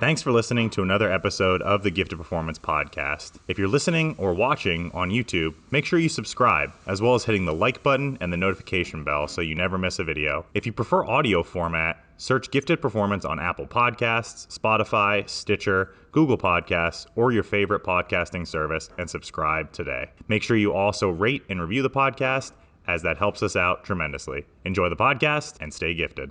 Thanks for listening to another episode of the Gifted Performance Podcast. If you're listening or watching on YouTube, make sure you subscribe, as well as hitting the like button and the notification bell so you never miss a video. If you prefer audio format, search Gifted Performance on Apple Podcasts, Spotify, Stitcher, Google Podcasts, or your favorite podcasting service, and subscribe today. Make sure you also rate and review the podcast, as that helps us out tremendously. Enjoy the podcast and stay gifted.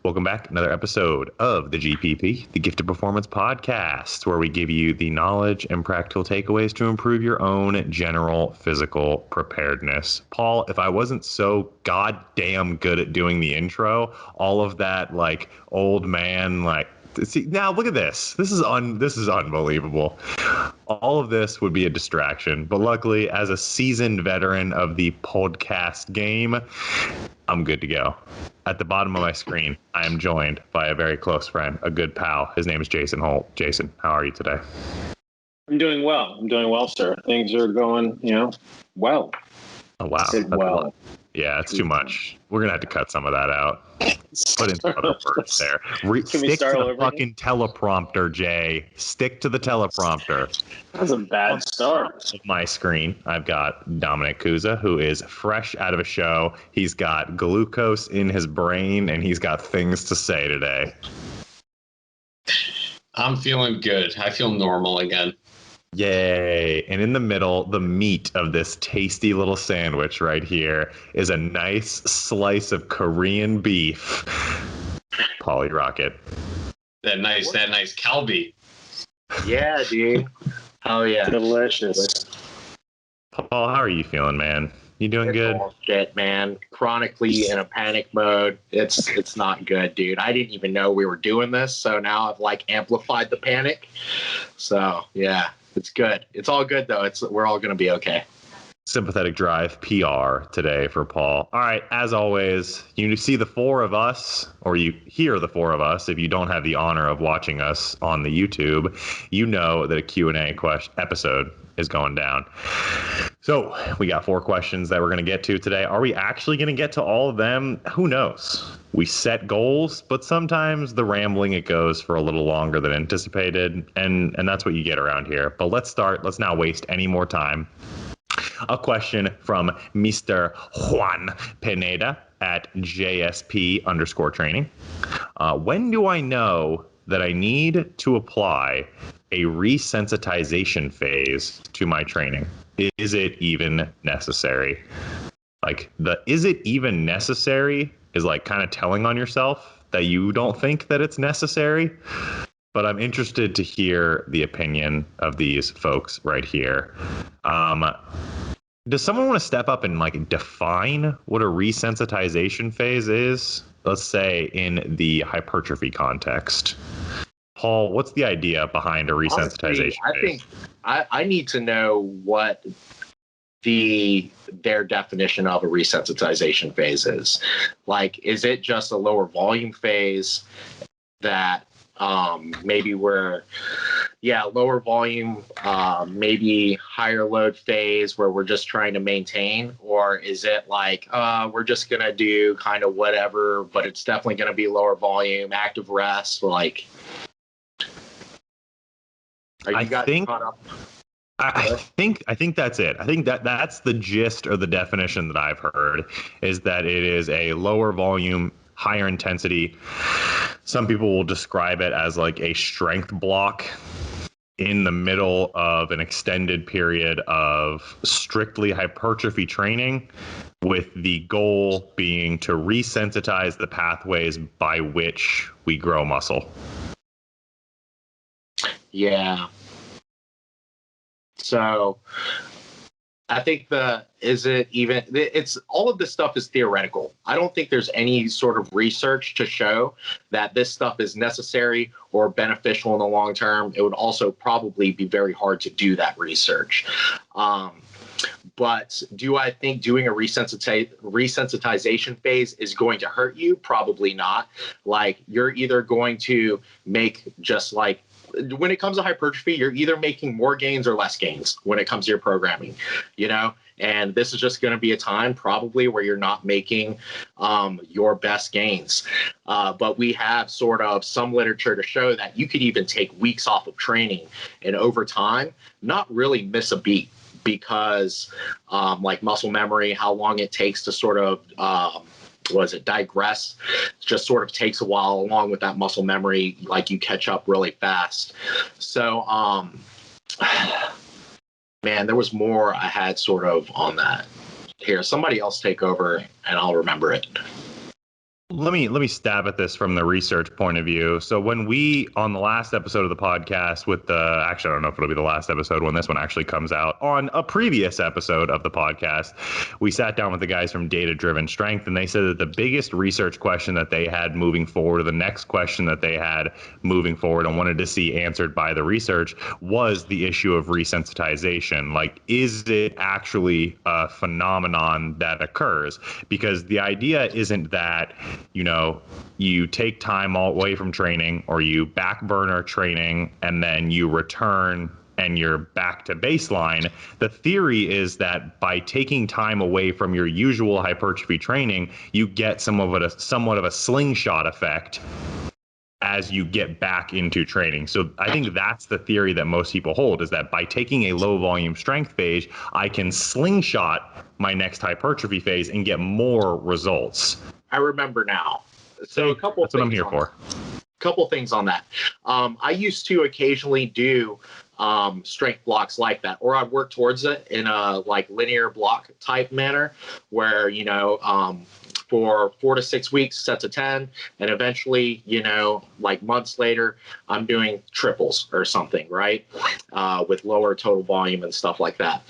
Welcome back. Another episode of the GPP, the Gifted Performance Podcast, where we give you the knowledge and practical takeaways to improve your own general physical preparedness. Paul, if I wasn't so goddamn good at doing the intro, all of that like old man, like, see, now look at this. This is unbelievable. All of this would be a distraction, but luckily, as a seasoned veteran of the podcast game, I'm good to go. At the bottom of my screen, I am joined by a very close friend, a good pal. His name is Jason Holt. Jason, how are you today? I'm doing well, sir. Things are going, well. Oh, wow. Well. Yeah, it's too much. We're going to have to cut some of that out. Put in some other words there. Stick to the fucking teleprompter, Jay. Stick to the teleprompter. That's a bad start. On my screen, I've got Dominic Cusa, who is fresh out of a show. He's got glucose in his brain, and he's got things to say today. I'm feeling good. I feel normal again. Yay. And in the middle, the meat of this tasty little sandwich right here is a nice slice of Korean beef. Polly Rocket. That nice Calbee. Yeah, dude. Oh, yeah. Delicious. Paul, how are you feeling, man? You doing good? Shit, man. Chronically in a panic mode. It's not good, dude. I didn't even know we were doing this, so now I've like amplified the panic. So, yeah. It's good. It's all good, though. We're all going to be okay. Sympathetic Drive PR today for Paul. All right, as always, you see the four of us, or you hear the four of us. If you don't have the honor of watching us on the YouTube, you know that a Q&A episode is going down. So we got 4 questions that we're going to get to today. Are we actually going to get to all of them? Who knows? We set goals, but sometimes the rambling, it goes for a little longer than anticipated, and that's what you get around here. But let's start. Let's not waste any more time. A question from Mr. Juan Pineda at JSP_training. When do I know that I need to apply a resensitization phase to my training? Is it even necessary? Like, is it even necessary is like kind of telling on yourself that you don't think that it's necessary. But I'm interested to hear the opinion of these folks right here. Does someone want to step up and like define what a resensitization phase is? Let's say in the hypertrophy context. Paul, what's the idea behind a resensitization phase? I think I need to know what their definition of a resensitization phase is. Like, is it just a lower volume phase that maybe we're lower volume, maybe higher load phase where we're just trying to maintain? Or is it like we're just gonna do kind of whatever, but it's definitely gonna be lower volume, active rest? Like, are you guys caught up? I think that's it. I think that's the gist or the definition that I've heard, is that it is a lower volume, higher intensity. Some people will describe it as like a strength block in the middle of an extended period of strictly hypertrophy training, with the goal being to resensitize the pathways by which we grow muscle. Yeah. So I think it's all of this stuff is theoretical. I don't think there's any sort of research to show that this stuff is necessary or beneficial in the long term. It would also probably be very hard to do that research. But do I think doing a resensitization phase is going to hurt you? Probably not. Like, you're either going to make just like, when it comes to hypertrophy, you're either making more gains or less gains when it comes to your programming, And this is just going to be a time probably where you're not making your best gains. But we have sort of some literature to show that you could even take weeks off of training and over time not really miss a beat, because like muscle memory, how long it takes to sort of digress, just sort of takes a while. Along with that muscle memory, like you catch up really fast. So man, there was more I had sort of on that. Here, somebody else take over and I'll remember it. Let me stab at this from the research point of view. So when we, on the last episode of the podcast actually, I don't know if it'll be the last episode when this one actually comes out, on a previous episode of the podcast, we sat down with the guys from Data Driven Strength, and they said that the biggest research question that they had moving forward, or the next question that they had moving forward and wanted to see answered by the research, was the issue of resensitization. Like, is it actually a phenomenon that occurs? Because the idea isn't that, you take time all away from training, or you back burner training and then you return and you're back to baseline. The theory is that by taking time away from your usual hypertrophy training, you get somewhat of a slingshot effect as you get back into training. So I think that's the theory that most people hold, is that by taking a low volume strength phase, I can slingshot my next hypertrophy phase and get more results. I remember now. So a couple. That's what I'm here for. Couple things on that. I used to occasionally do strength blocks like that, or I'd work towards it in a like linear block type manner, where for 4 to 6 weeks, sets of 10, and eventually, like months later, I'm doing triples or something, right? With lower total volume and stuff like that.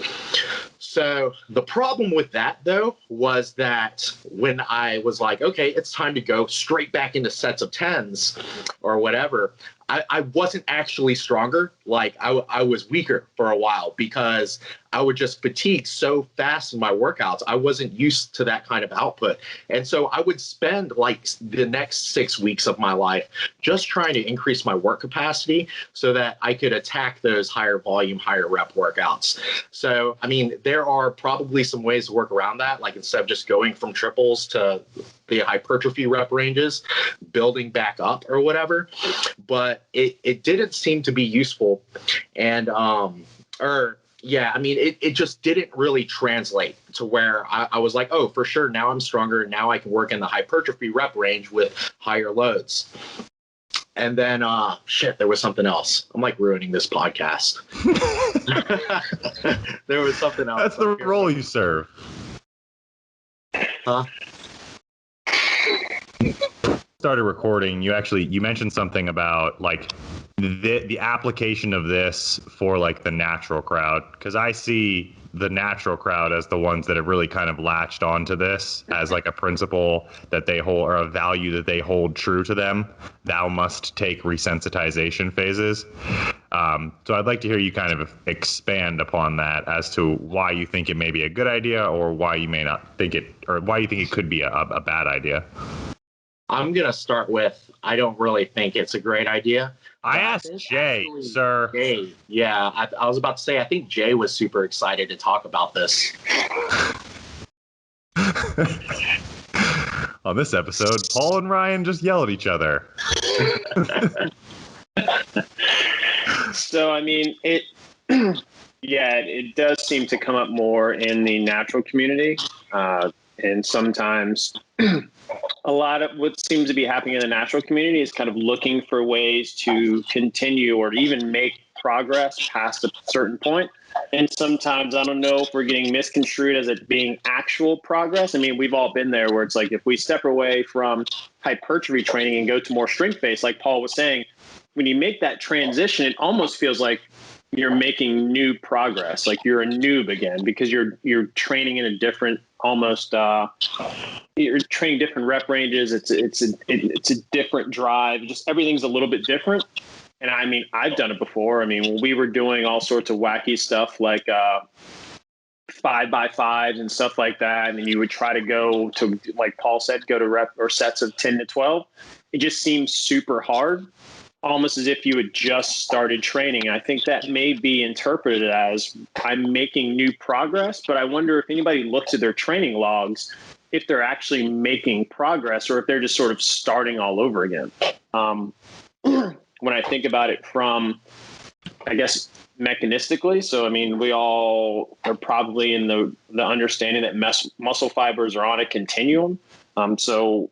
So the problem with that, though, was that when I was like, okay, it's time to go straight back into sets of 10s or whatever, I wasn't actually stronger. Like I was weaker for a while, because I would just fatigue so fast in my workouts. I wasn't used to that kind of output. And so I would spend like the next 6 weeks of my life just trying to increase my work capacity so that I could attack those higher volume, higher rep workouts. So, I mean, there are probably some ways to work around that. Like, instead of just going from triples to the hypertrophy rep ranges, building back up or whatever. But it didn't seem to be useful. And, it just didn't really translate to where I was like, oh, for sure, now I'm stronger. Now I can work in the hypertrophy rep range with higher loads. And then, there was something else. I'm like ruining this podcast. There was something else. That's the role you serve. Huh? Started recording, you mentioned something about like the application of this for like the natural crowd, because I see the natural crowd as the ones that have really kind of latched onto this as like a principle that they hold, or a value that they hold true to them. Thou must take resensitization phases. So I'd like to hear you kind of expand upon that as to why you think it may be a good idea, or why you may not think it, or why you think it could be a bad idea. I'm going to start with, I don't really think it's a great idea. I asked Jay, sir. Jay, yeah, I was about to say, I think Jay was super excited to talk about this. On this episode, Paul and Ryan just yell at each other. So, I mean, it does seem to come up more in the natural community. And sometimes a lot of what seems to be happening in the natural community is kind of looking for ways to continue or even make progress past a certain point. And sometimes I don't know if we're getting misconstrued as it being actual progress. I mean, we've all been there where it's like, if we step away from hypertrophy training and go to more strength-based, like Paul was saying, when you make that transition, it almost feels like you're making new progress, like you're a noob again, because you're training in a different, almost you're training different rep ranges. It's a different drive. Just everything's a little bit different. And I mean, I've done it before. I mean, when we were doing all sorts of wacky stuff like 5x5s and stuff like that, and then you would try to go to, like Paul said, go to rep or sets of 10 to 12. It just seems super hard. almost as if you had just started training. I think that may be interpreted as I'm making new progress, but I wonder if anybody looks at their training logs, if they're actually making progress or if they're just sort of starting all over again. When I think about it from, I guess, mechanistically, so I mean, we all are probably in the understanding that muscle fibers are on a continuum. So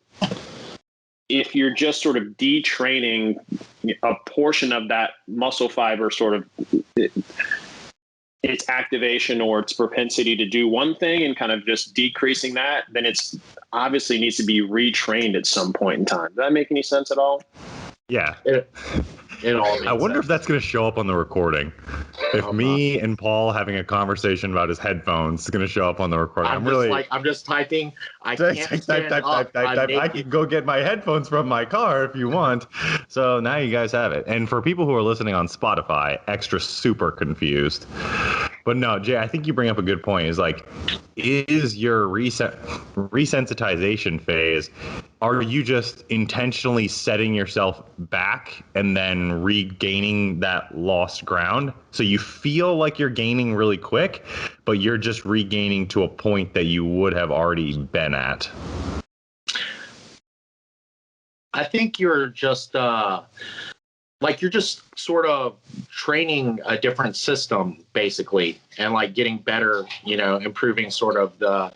if you're just sort of detraining a portion of that muscle fiber, sort of its activation or its propensity to do one thing and kind of just decreasing that, then it's obviously needs to be retrained at some point in time. Does that make any sense at all? Yeah. It all makes I wonder sense. if that's going to show up on the recording. If me and Paul having a conversation about his headphones is going to show up on the recording. I'm just typing. I can't stand up. I can go get my headphones from my car if you want. So now you guys have it. And for people who are listening on Spotify, extra super confused. But no, Jay, I think you bring up a good point. Is like, is your resensitization phase, are you just intentionally setting yourself back and then regaining that lost ground? So you feel like you're gaining really quick, but you're just regaining to a point that you would have already been at. I think you're just you're just sort of training a different system basically, and like getting better, improving sort of the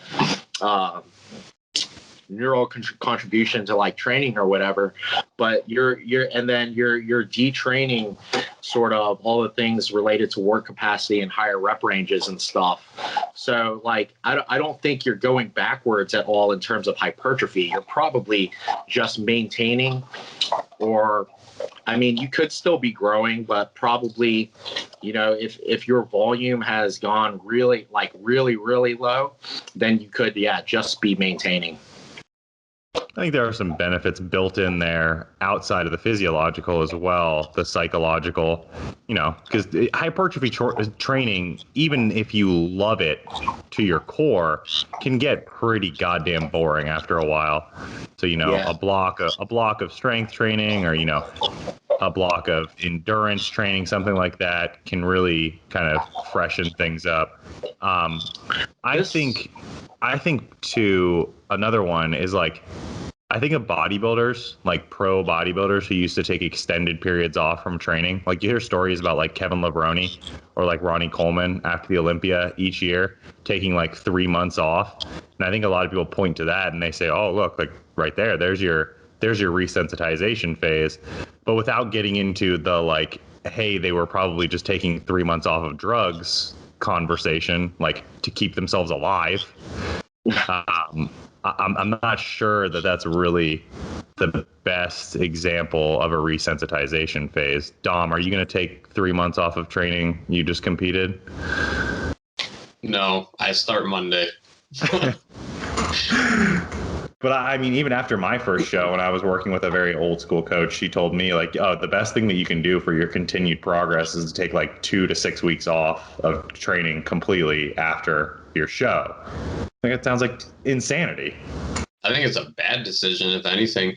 neural contribution to like training or whatever. But you're detraining sort of all the things related to work capacity and higher rep ranges and stuff. So like I don't think you're going backwards at all in terms of hypertrophy. You're probably just maintaining, or I mean, you could still be growing, but probably, if your volume has gone really low, then you could, just be maintaining. I think there are some benefits built in there outside of the physiological as well, the psychological, because hypertrophy training, even if you love it to your core, can get pretty goddamn boring after a while. So, a block of strength training or, a block of endurance training, something like that can really kind of freshen things up. I think too, another one is like, I think of bodybuilders, like pro bodybuilders who used to take extended periods off from training. Like you hear stories about like Kevin Levrone or like Ronnie Coleman after the Olympia each year taking like 3 months off. And I think a lot of people point to that and they say, oh, look, like right there, there's your resensitization phase. But without getting into the like, hey, they were probably just taking 3 months off of drugs conversation, like to keep themselves alive. I'm not sure that that's really the best example of a resensitization phase. Dom, are you going to take 3 months off of training you just competed? No, I start Monday. But I mean, even after my first show, when I was working with a very old school coach, she told me like, oh, the best thing that you can do for your continued progress is to take like 2 to 6 weeks off of training completely after your show. I think it sounds like insanity. I think it's a bad decision, if anything.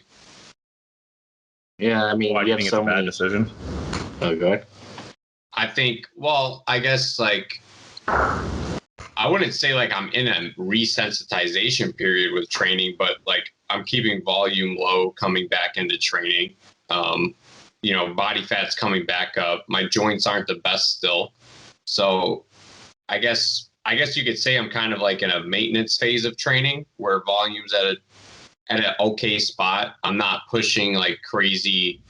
Yeah, I mean, why do you think it's a bad decision? Oh, good. I think, well, I guess like I wouldn't say like I'm in a resensitization period with training, but like I'm keeping volume low coming back into training. Body fat's coming back up. My joints aren't the best still. So I guess you could say I'm kind of like in a maintenance phase of training where volume's at an okay spot. I'm not pushing like crazy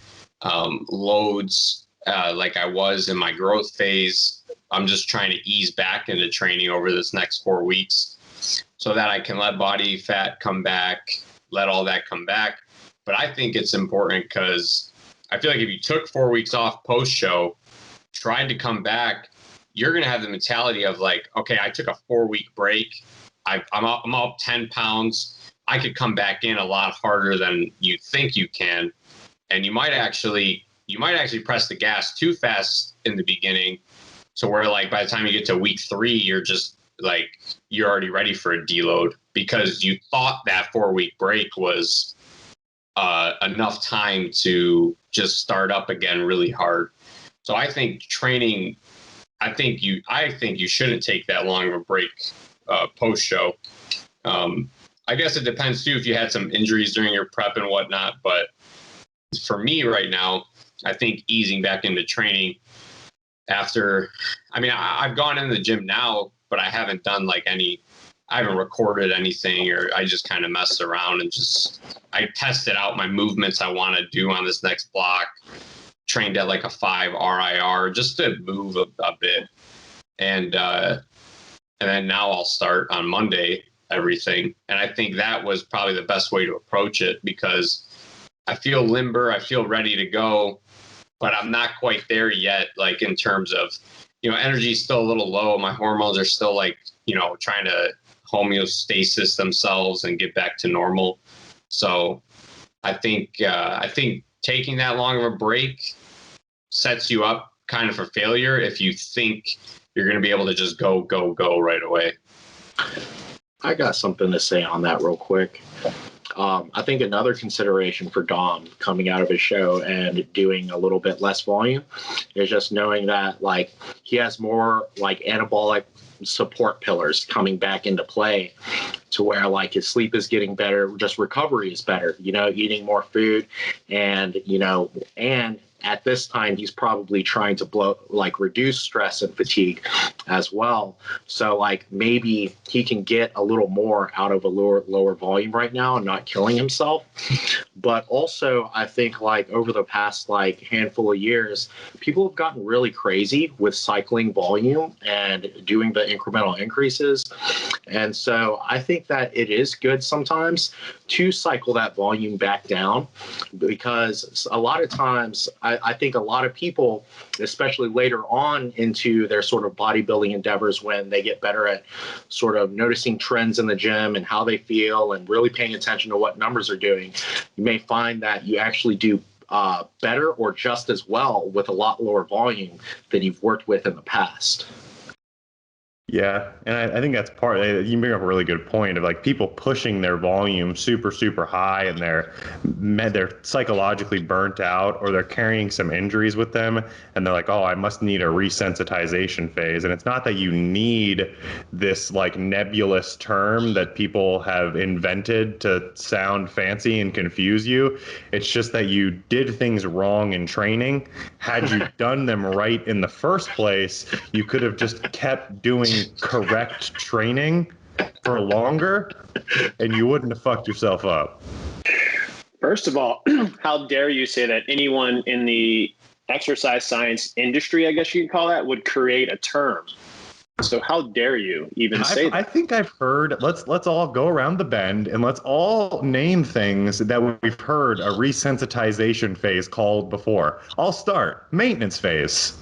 loads like I was in my growth phase. I'm just trying to ease back into training over this next 4 weeks so that I can let body fat come back, let all that come back. But I think it's important because I feel like if you took 4 weeks off post-show, tried to come back, you're going to have the mentality of like, okay, I took a 4-week break. I'm up 10 pounds. I could come back in a lot harder than you think you can. And you might actually press the gas too fast in the beginning. So where like by the time you get to week 3, you're just like, you're already ready for a deload because you thought that 4-week break was enough time to just start up again really hard. So I think training, I think you shouldn't take that long of a break post show. I guess it depends too if you had some injuries during your prep and whatnot. But for me right now, I think easing back into training after, I mean, I've gone in the gym now, but I haven't done like I haven't recorded anything, or I just kind of messed around and I tested out my movements I want to do on this next block, trained at like a 5 RIR just to move a bit. And then now I'll start on Monday, everything. And I think that was probably the best way to approach it, because I feel limber, I feel ready to go, but I'm not quite there yet. Like in terms of, energy is still a little low. My hormones are still like, trying to homeostasis themselves and get back to normal. So I think taking that long of a break sets you up kind of for failure if you think you're going to be able to just go right away. I got something to say on that real quick. I think another consideration for Dom coming out of his show and doing a little bit less volume is just knowing that like he has more like anabolic support pillars coming back into play, to where like his sleep is getting better, just recovery is better, eating more food, and at this time he's probably trying to reduce stress and fatigue as well. So like maybe he can get a little more out of a lower volume right now and not killing himself. But also I think like over the past like handful of years, people have gotten really crazy with cycling volume and doing the incremental increases. And so I think that it is good sometimes to cycle that volume back down, because a lot of times I think a lot of people, especially later on into their sort of bodybuilding endeavors, when they get better at sort of noticing trends in the gym and how they feel and really paying attention to what numbers are doing, you may find that you actually do better or just as well with a lot lower volume than you've worked with in the past. Yeah, and I think that's you bring up a really good point of like people pushing their volume super, super high, and they're psychologically burnt out, or they're carrying some injuries with them, and they're like, oh, I must need a resensitization phase. And it's not that you need this like nebulous term that people have invented to sound fancy and confuse you. It's just that you did things wrong in training. Had you done them right in the first place, you could have just kept doing correct training for longer, and you wouldn't have fucked yourself up. First of all, how dare you say that anyone in the exercise science industry, I guess you could call that, would create a term? So how dare you even say that? I think I've heard, let's all go around the bend and let's all name things that we've heard a resensitization phase called before. I'll start. Maintenance phase.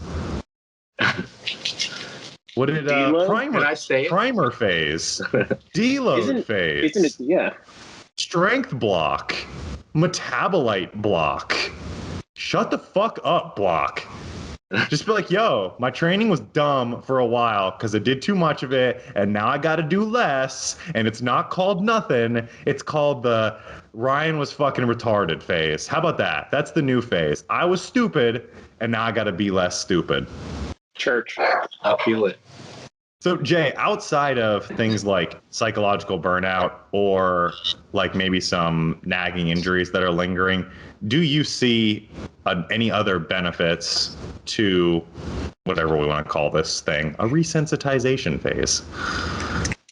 What did primer? Can I say it? Primer phase, deload phase, isn't it? Yeah. Strength block, metabolite block, shut the fuck up block. Just be like, yo, my training was dumb for a while because I did too much of it, and now I got to do less. And it's not called nothing. It's called the Ryan was fucking retarded phase. How about that? That's the new phase. I was stupid, and now I got to be less stupid. Church. I feel it. So Jay, outside of things like psychological burnout or like maybe some nagging injuries that are lingering, do you see any other benefits to whatever we want to call this thing, a resensitization phase?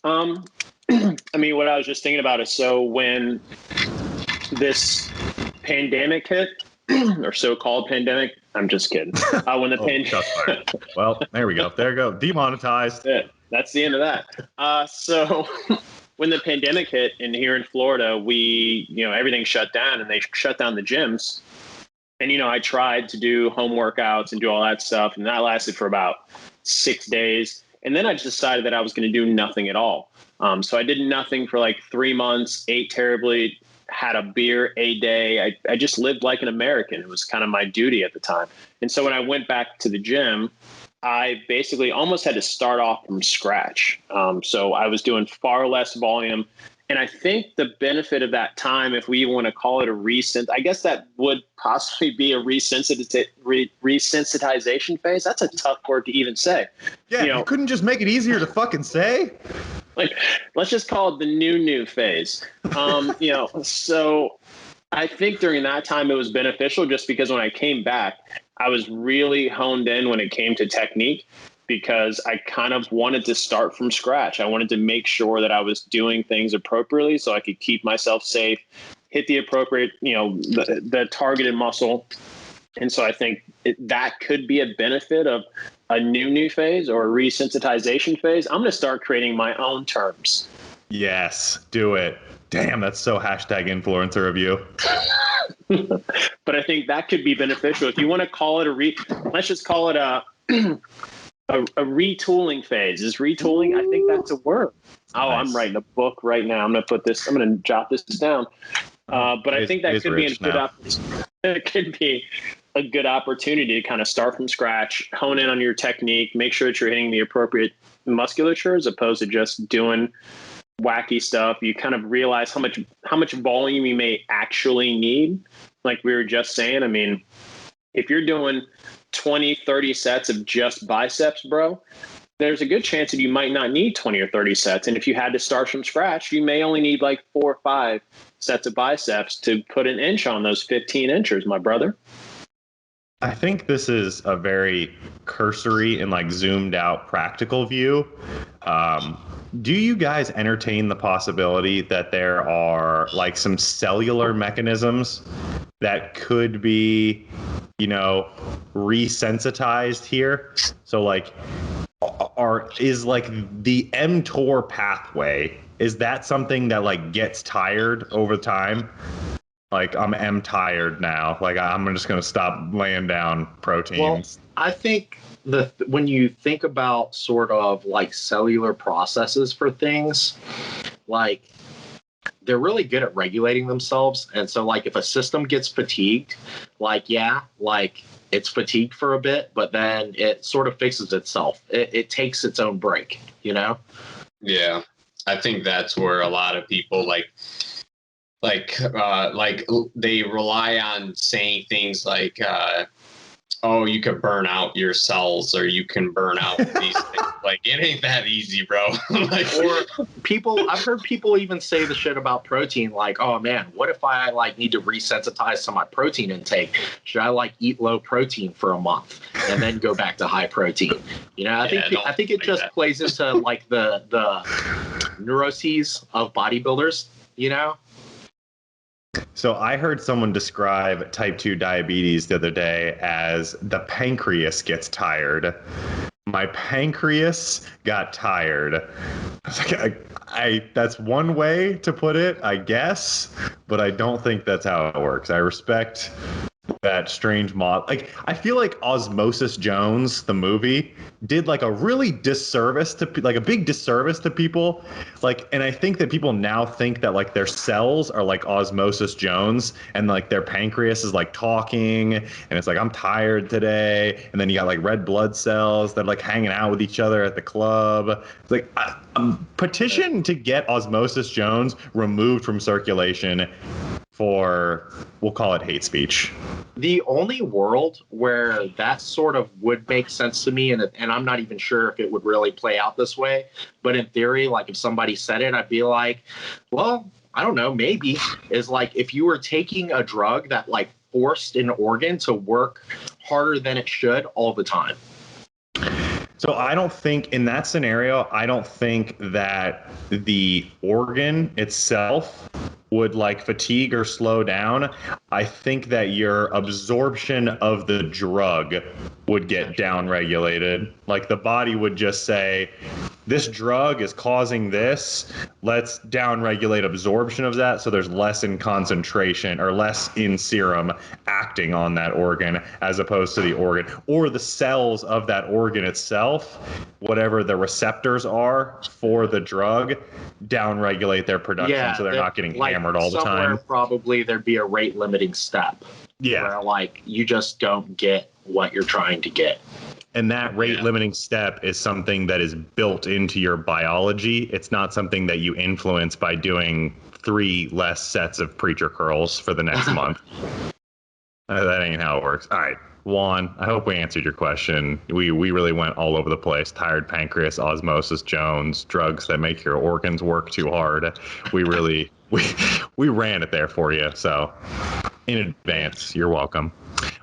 I mean, what I was just thinking about is, so when this pandemic hit, or so-called pandemic, I'm just kidding. When the Well, there we go. There you go. Demonetized. Yeah, that's the end of that. So when the pandemic hit, and here in Florida, everything shut down, and they shut down the gyms. And, I tried to do home workouts and do all that stuff, and that lasted for about 6 days. And then I just decided that I was going to do nothing at all. So I did nothing for like 3 months, ate terribly, had a beer a day. I just lived like an American. It was kind of my duty at the time. And so when I went back to the gym, I basically almost had to start off from scratch. So I was doing far less volume. And I think the benefit of that time, if we want to call it a I guess that would possibly be a resensitization phase. That's a tough word to even say. Yeah, you couldn't just make it easier to fucking say. Like, let's just call it the new phase. So I think during that time it was beneficial just because when I came back, I was really honed in when it came to technique, because I kind of wanted to start from scratch. I wanted to make sure that I was doing things appropriately so I could keep myself safe, hit the appropriate, the targeted muscle. And so I think that could be a benefit of a new phase or a resensitization phase. I'm going to start creating my own terms. Yes, do it. Damn, that's so #influencer of you. But I think that could be beneficial. If you want to call it let's just call it a retooling phase. Is retooling? I think that's a word. Oh, nice. I'm writing a book right now. I'm going to jot this down. But I think that could be it could be a good opportunity to kind of start from scratch, hone in on your technique, make sure that you're hitting the appropriate musculature as opposed to just doing wacky stuff. You kind of realize how much volume you may actually need. Like we were just saying, I mean, if you're doing 20, 30 sets of just biceps, bro, there's a good chance that you might not need 20 or 30 sets. And if you had to start from scratch, you may only need like 4 or 5 sets of biceps to put an inch on those 15 inches, my brother. I think this is a very cursory and like zoomed out practical view. Do you guys entertain the possibility that there are like some cellular mechanisms that could be, resensitized here? So like, is like the mTOR pathway, is that something that like gets tired over time? Like I'm tired now. Like I'm just going to stop laying down proteins. Well, I think when you think about sort of like cellular processes for things, like they're really good at regulating themselves. And so like if a system gets fatigued, it's fatigued for a bit, but then it sort of fixes itself. It takes its own break, Yeah. I think that's where a lot of people like they rely on saying things like, oh, you can burn out your cells or you can burn out these things. Like, it ain't that easy, bro. I've heard people even say the shit about protein. Like, oh man, what if I like need to resensitize to my protein intake? Should I like eat low protein for a month and then go back to high protein? I think it just plays into like the neuroses of bodybuilders, So I heard someone describe type 2 diabetes the other day as the pancreas gets tired. My pancreas got tired. I was like, that's one way to put it, I guess, but I don't think that's how it works. I respect that strange mod. Like, I feel like Osmosis Jones, the movie, did like a really disservice to like a big disservice to people. Like, and I think that people now think that like their cells are like Osmosis Jones and like their pancreas is like talking and it's like, I'm tired today. And then you got like red blood cells that are like hanging out with each other at the club. It's like petition to get Osmosis Jones removed from circulation for, we'll call it hate speech. The only world where that sort of would make sense to me, and I'm not even sure if it would really play out this way, but in theory, like if somebody said it, I'd be like, well, I don't know, maybe, is like if you were taking a drug that like forced an organ to work harder than it should all the time. So I don't think in that scenario, I don't think that the organ itself would like fatigue or slow down. I think that your absorption of the drug would get down regulated. Like the body would just say, this drug is causing this. Let's down regulate absorption of that so there's less in concentration or less in serum acting on that organ as opposed to the organ or the cells of that organ itself, whatever the receptors are for the drug, down regulate their production so they're not getting like hammered all the time. Somewhere probably there'd be a rate limiting step. Yeah. Where like you just don't get what you're trying to get. And that rate limiting step is something that is built into your biology. It's not something that you influence by doing 3 less sets of preacher curls for the next month. That ain't how it works. All right, Juan, I hope we answered your question. We really went all over the place. Tired pancreas, osmosis Jones, drugs that make your organs work too hard. We really, we ran it there for you. So in advance, you're welcome.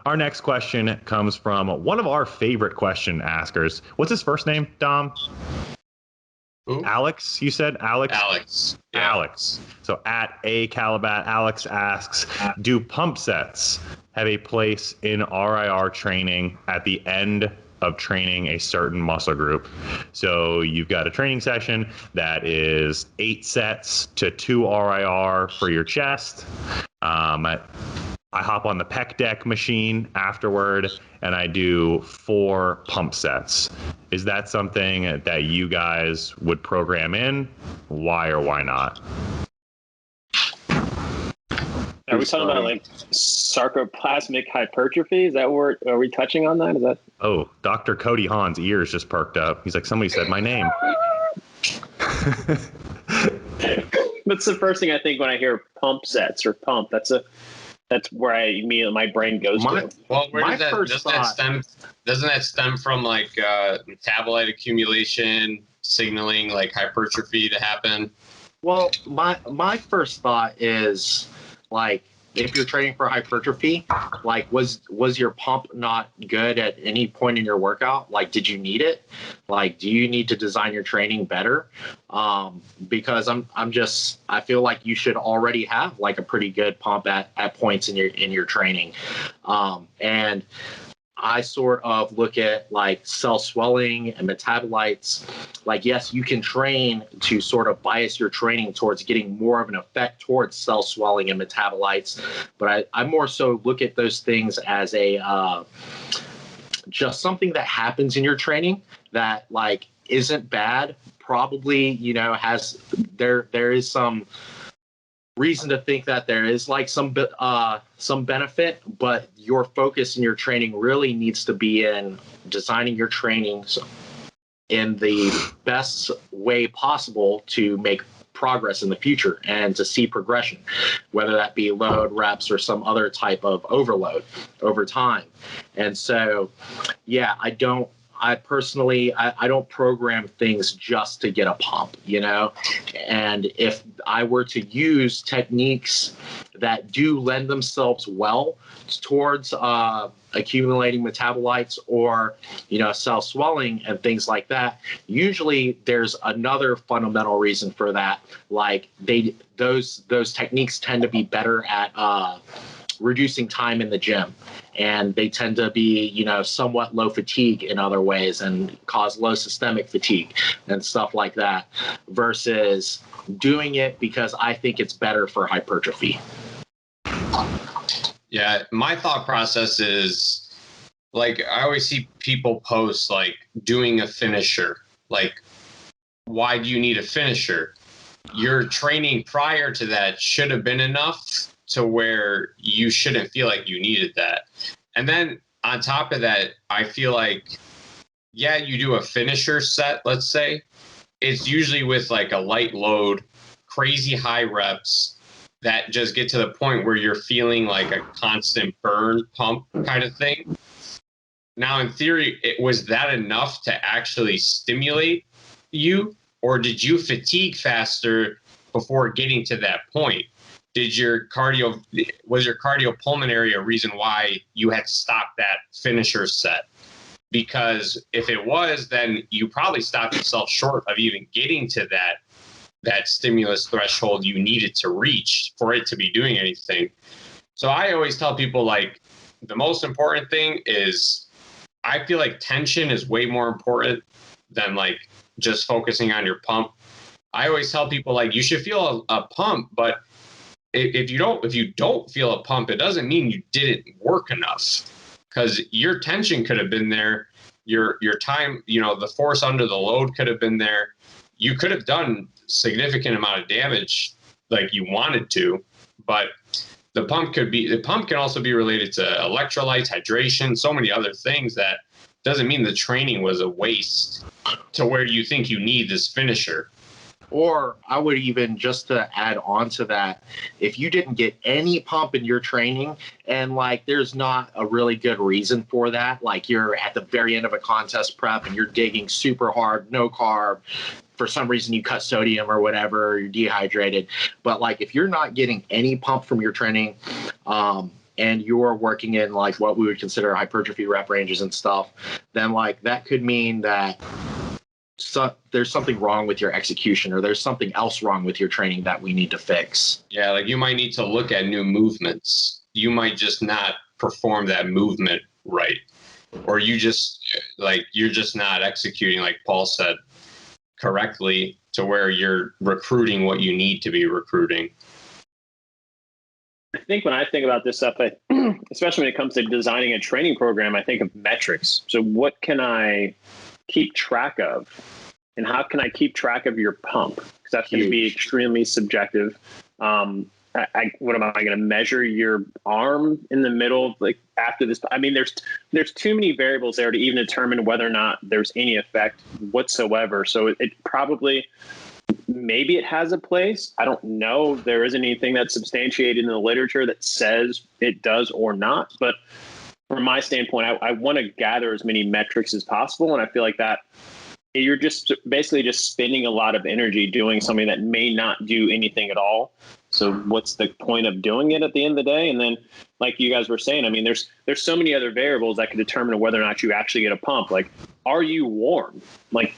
Our next question comes from one of our favorite question askers. What's his first name, Dom? Who? Alex, you said? Alex? Alex. Yeah. Alex. So at A Calabat, Alex asks, do pump sets have a place in RIR training at the end of training a certain muscle group? So you've got a training session that is 8 sets to 2 RIR for your chest. I hop on the pec deck machine afterward and I do 4 pump sets. Is that something that you guys would program in? Why or why not? Are we talking about like sarcoplasmic hypertrophy? Is that where are we touching on that? Is that? Oh, Dr. Cody Hahn's ears just perked up. He's like, somebody said my name. That's the first thing I think when I hear pump sets or pump. That's where my brain goes to. Well, where doesn't that stem from like metabolite accumulation, signaling like hypertrophy to happen? Well, my first thought is like, if you're training for hypertrophy, like was your pump not good at any point in your workout? Like, did you need it? Like, do you need to design your training better? Because I feel like you should already have like a pretty good pump at points in your training. And I sort of look at like cell swelling and metabolites. Like, yes, you can train to sort of bias your training towards getting more of an effect towards cell swelling and metabolites. But I more so look at those things as a just something that happens in your training that like isn't bad. Probably, there is some reason to think that there is like some benefit, but your focus in your training really needs to be in designing your training in the best way possible to make progress in the future and to see progression, whether that be load, reps, or some other type of overload over time. And so, yeah, I personally don't program things just to get a pump, and if I were to use techniques that do lend themselves well towards accumulating metabolites or, cell swelling and things like that, usually there's another fundamental reason for that. Like those techniques tend to be better at reducing time in the gym. And they tend to be, somewhat low fatigue in other ways and cause low systemic fatigue and stuff like that, versus doing it because I think it's better for hypertrophy. Yeah, my thought process is, like, I always see people post, like, doing a finisher. Like, why do you need a finisher? Your training prior to that should have been enough to where you shouldn't feel like you needed that. And then on top of that, I feel like, yeah, you do a finisher set, let's say. It's usually with like a light load, crazy high reps that just get to the point where you're feeling like a constant burn pump kind of thing. Now, in theory, was that enough to actually stimulate you? Or did you fatigue faster before getting to that point? Was your cardiopulmonary a reason why you had to stop that finisher set? Because if it was, then you probably stopped yourself short of even getting to that stimulus threshold you needed to reach for it to be doing anything. So I always tell people, like, the most important thing is, I feel like tension is way more important than like just focusing on your pump. I always tell people, like, you should feel a pump, but if you don't feel a pump, it doesn't mean you didn't work enough, because your tension could have been there. Your time, the force under the load could have been there. You could have done significant amount of damage like you wanted to, but the pump can also be related to electrolytes, hydration, so many other things that doesn't mean the training was a waste to where you think you need this finisher. Or I would even, just to add on to that, if you didn't get any pump in your training and like there's not a really good reason for that, like you're at the very end of a contest prep and you're digging super hard, no carb, for some reason you cut sodium or whatever, you're dehydrated. But like if you're not getting any pump from your training, and you're working in like what we would consider hypertrophy rep ranges and stuff, then like that could mean that there's something wrong with your execution, or there's something else wrong with your training that we need to fix. Yeah, like you might need to look at new movements. You might just not perform that movement right. Or you're just not executing, like Paul said, correctly to where you're recruiting what you need to be recruiting. I think when I think about this stuff, especially when it comes to designing a training program, I think of metrics. So what can I keep track of, and how can I keep track of your pump? Because that's going to be extremely subjective. What am I going to measure your arm in the middle, like after this? I mean, there's too many variables there to even determine whether or not there's any effect whatsoever. So it probably, maybe it has a place. I don't know. There isn't anything that's substantiated in the literature that says it does or not. But from my standpoint, I want to gather as many metrics as possible. And I feel like that you're just basically just spending a lot of energy doing something that may not do anything at all. So what's the point of doing it at the end of the day? And then, like you guys were saying, I mean, there's so many other variables that could determine whether or not you actually get a pump. Like, are you warm? Like,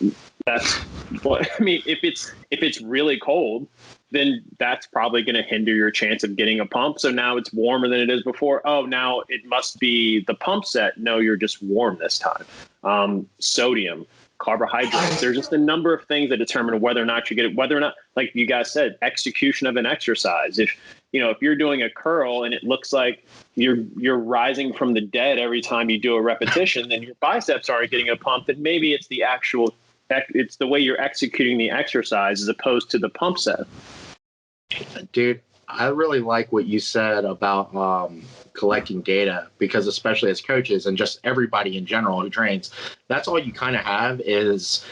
that's what I mean. If it's really cold, then that's probably going to hinder your chance of getting a pump. So now it's warmer than it is before. Oh, now it must be the pump set. No, you're just warm this time. Sodium, carbohydrates. There's just a number of things that determine whether or not you get it, whether or not, like you guys said, execution of an exercise. If you're doing a curl and it looks like you're rising from the dead every time you do a repetition, then your biceps aren't getting a pump. Then maybe it's it's the way you're executing the exercise as opposed to the pump set. Dude, I really like what you said about collecting data, because especially as coaches and just everybody in general who trains, that's all you kind of have is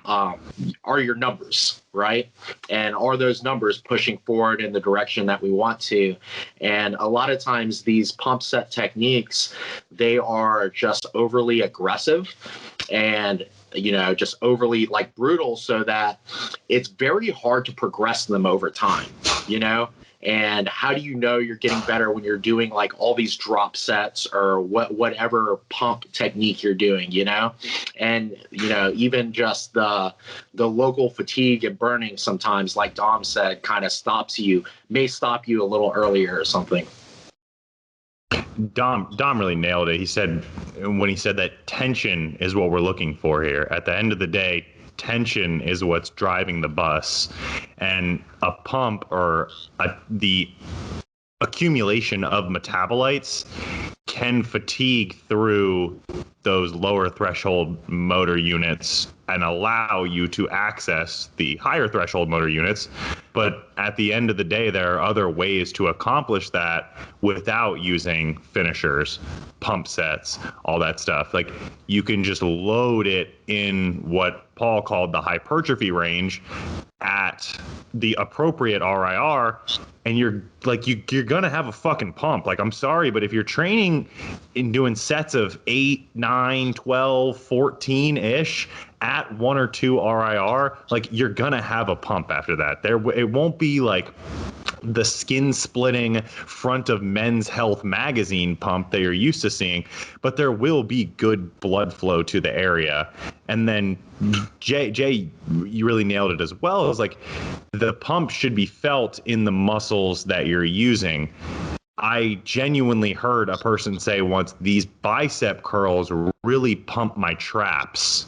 are your numbers, right? And are those numbers pushing forward in the direction that we want to? And a lot of times these pump set techniques, they are just overly aggressive and just overly like brutal, so that it's very hard to progress them over time, And how do you know you're getting better when you're doing like all these drop sets or whatever pump technique you're doing, And, even just the local fatigue and burning sometimes, like Dom said, kind of may stop you a little earlier or something. Dom really nailed it. He said, when he said that tension is what we're looking for here. At the end of the day, tension is what's driving the bus, and a pump or the accumulation of metabolites can fatigue through those lower threshold motor units and allow you to access the higher threshold motor units. But at the end of the day, there are other ways to accomplish that without using finishers, pump sets, all that stuff. Like, you can just load it in what Paul called the hypertrophy range at the appropriate RIR, and you're going to have a fucking pump. Like, I'm sorry, but if you're training in doing sets of 8, 9, 12, 14-ish at 1 or 2 RIR, like, you're going to have a pump after that. It won't be like the skin splitting front of Men's Health magazine pump that you're used to seeing, but there will be good blood flow to the area. And then Jay, you really nailed it as well. It was like, the pump should be felt in the muscles that you're using. I genuinely heard a person say once, these bicep curls really pump my traps.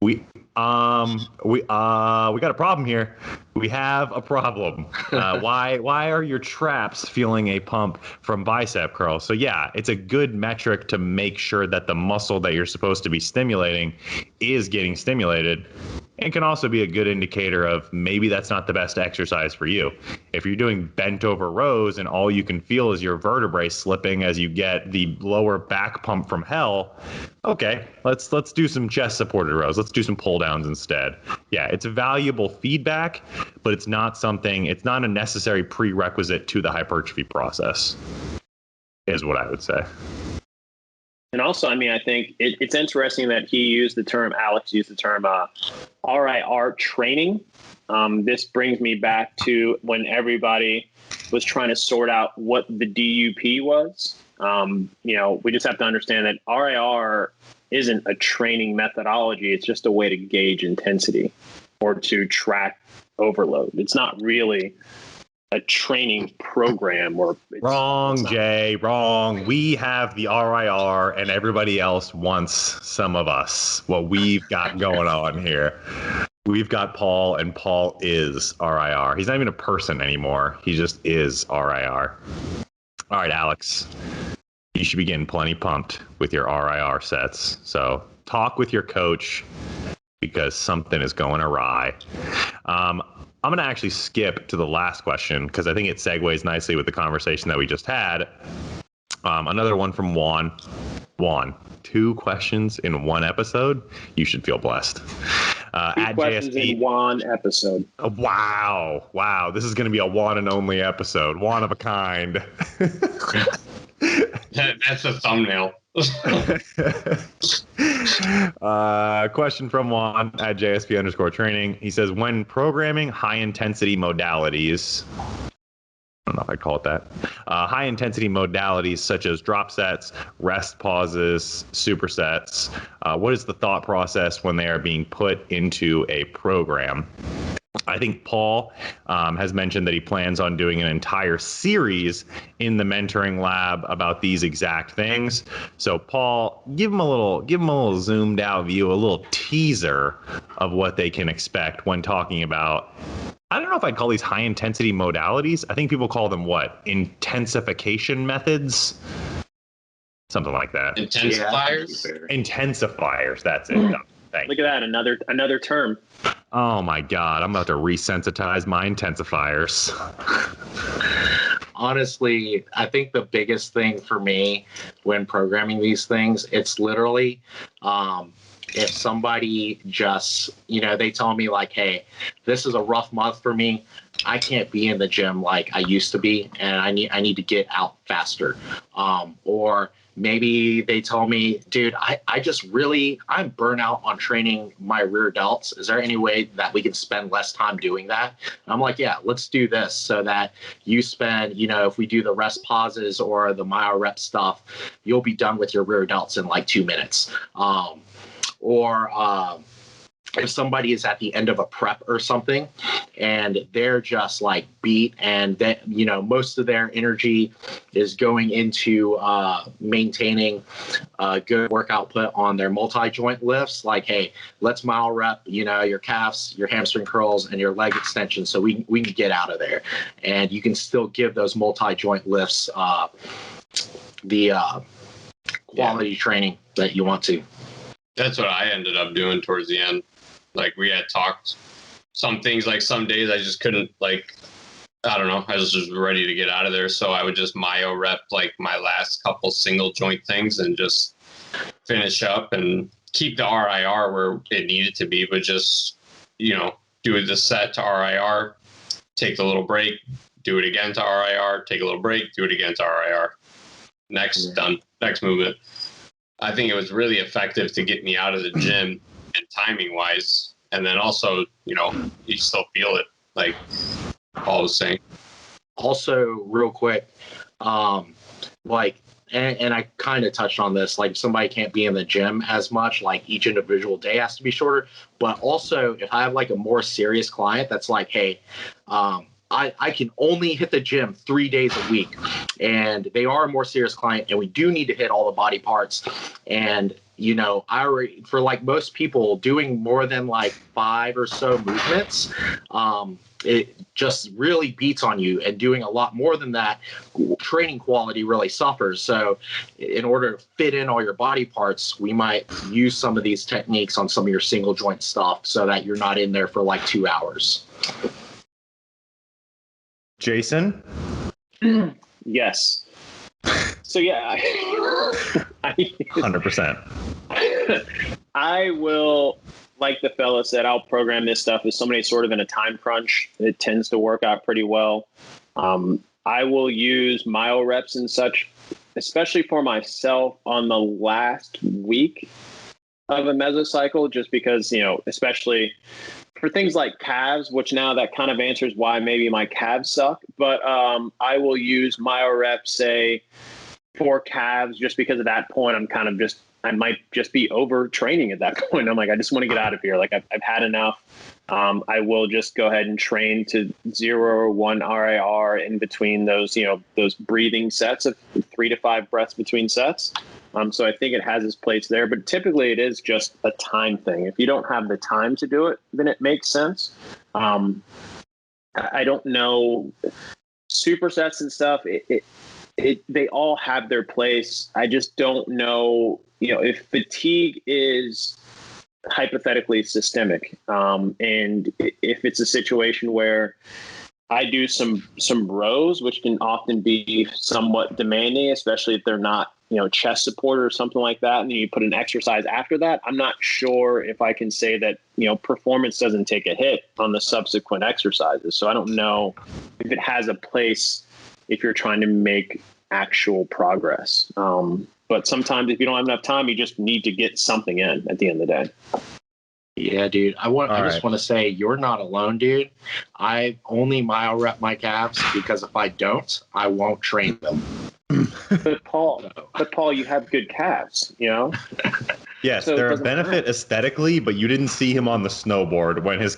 We got a problem here. We have a problem. Why are your traps feeling a pump from bicep curls? So yeah, it's a good metric to make sure that the muscle that you're supposed to be stimulating is getting stimulated. And can also be a good indicator of maybe that's not the best exercise for you. If you're doing bent over rows and all you can feel is your vertebrae slipping as you get the lower back pump from hell, okay, let's do some chest supported rows. Let's do some pull downs instead. Yeah, it's valuable feedback, but it's not a necessary prerequisite to the hypertrophy process, is what I would say. And also, I mean, I think it's interesting that Alex used the term RIR training. This brings me back to when everybody was trying to sort out what the DUP was. We just have to understand that RIR isn't a training methodology. It's just a way to gauge intensity or to track overload. It's not really a training program. Wrong, Jay, wrong. We have the RIR and everybody else wants some of us, what we've got going on here. We've got Paul, and Paul is RIR. He's not even a person anymore. He just is RIR. All right, Alex, you should be getting plenty pumped with your RIR sets. So talk with your coach because something is going awry. I'm going to actually skip to the last question because I think it segues nicely with the conversation that we just had. Another one from Juan. Juan, 2 questions in 1 episode. You should feel blessed. 2 questions in 1 episode. Wow. This is going to be a Juan and only episode. Juan of a kind. That's a thumbnail. Question from Juan at JSP_training. He says, when programming high intensity modalities, I don't know if I'd call it that, high intensity modalities such as drop sets, rest pauses, supersets, what is the thought process when they are being put into a program? I think Paul has mentioned that he plans on doing an entire series in the mentoring lab about these exact things. So Paul, give them a little zoomed out view, a little teaser of what they can expect when talking about, I don't know if I'd call these high intensity modalities. I think people call them what? Intensification methods? Something like that. Intensifiers? Intensifiers, that's it. Look at that, another term. Oh my God, I'm about to resensitize my intensifiers. Honestly, I think the biggest thing for me when programming these things, it's literally if somebody just, they tell me like, hey, this is a rough month for me. I can't be in the gym like I used to be, and I need to get out faster. Or maybe they tell me, dude, I'm burnout on training my rear delts. Is there any way that we can spend less time doing that? And I'm like, yeah, let's do this so that you spend, if we do the rest pauses or the myo rep stuff, you'll be done with your rear delts in like 2 minutes. If somebody is at the end of a prep or something and they're just like beat and that, most of their energy is going into maintaining good work output on their multi-joint lifts, like, hey, let's mile rep, your calves, your hamstring curls, and your leg extensions so we can get out of there. And you can still give those multi-joint lifts the quality training that you want to. That's what I ended up doing towards the end. Like, we had talked some things, like some days I just couldn't, like, I don't know, I was just ready to get out of there. So I would just myo rep like my last couple single joint things and just finish up and keep the RIR where it needed to be, but just, do the set to RIR, take the little break, do it again to RIR, take a little break, do it again to RIR. Next, done. Next movement. I think it was really effective to get me out of the gym and timing wise. And then also, you still feel it, like Paul was saying. Also, real quick, and I kind of touched on this, like, somebody can't be in the gym as much, like each individual day has to be shorter. But also, if I have like a more serious client that's like, hey, I can only hit the gym 3 days a week, and they are a more serious client, and we do need to hit all the body parts. And, for like most people, doing more than like 5 or so movements it just really beats on you, and doing a lot more than that, training quality really suffers. So in order to fit in all your body parts, we might use some of these techniques on some of your single joint stuff so that you're not in there for like 2 hours. Jason? Yes. So yeah, 100%. I will, like the fella said, I'll program this stuff as somebody sort of in a time crunch. It tends to work out pretty well. I will use myo reps and such, especially for myself on the last week of a mesocycle, just because, especially for things like calves, which now that kind of answers why maybe my calves suck. But I will use myo reps, say, for calves, just because at that point I might just be overtraining at that point. I'm like, I just want to get out of here. Like I've had enough. I will just go ahead and train to 0 or 1 RIR in between those, those breathing sets of 3 to 5 breaths between sets. So I think it has its place there, but typically it is just a time thing. If you don't have the time to do it, then it makes sense. I don't know, supersets and stuff. They all have their place. I just don't know, if fatigue is hypothetically systemic, and if it's a situation where I do some rows, which can often be somewhat demanding, especially if they're not, chest support or something like that, and then you put an exercise after that, I'm not sure if I can say that, performance doesn't take a hit on the subsequent exercises. So I don't know if it has a place if you're trying to make actual progress. But sometimes if you don't have enough time, you just need to get something in at the end of the day. Yeah, dude. I just want to say you're not alone, dude. I only myo rep my calves because if I don't, I won't train them. But Paul, you have good calves, Yes, So they're a benefit aesthetically, but you didn't see him on the snowboard when his